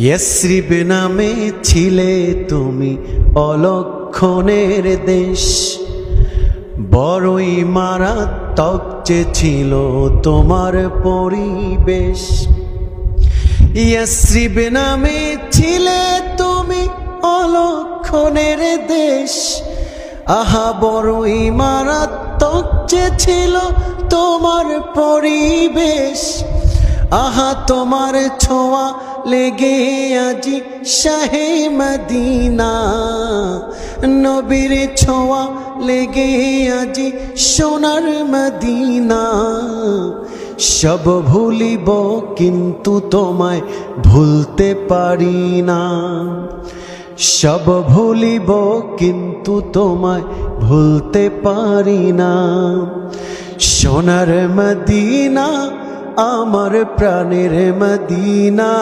ইয়াসরিব নামে ছিলে তুমি অলক্ষণের দেশ, বড়ই মারাত্মক যে ছিল তোমার পরিবেশ। ইয়াসরিব নামে ছিলে তুমি অলক্ষণের দেশ, আহা বড়ই মারাত্মক যে ছিল তোমার পরিবেশ। আহা তোমার ছোঁয়া লেগে আজি শাহে মদিনা, নবীর ছোঁয়া লেগে আজি সোনার মদিনা। সব ভুলিব কিন্তু তোমায় ভুলতে পারি না, সব ভুলিব কিন্তু তোমায় ভুলতে পারি না। সোনার মদিনা আমার প্রাণের মদিনা।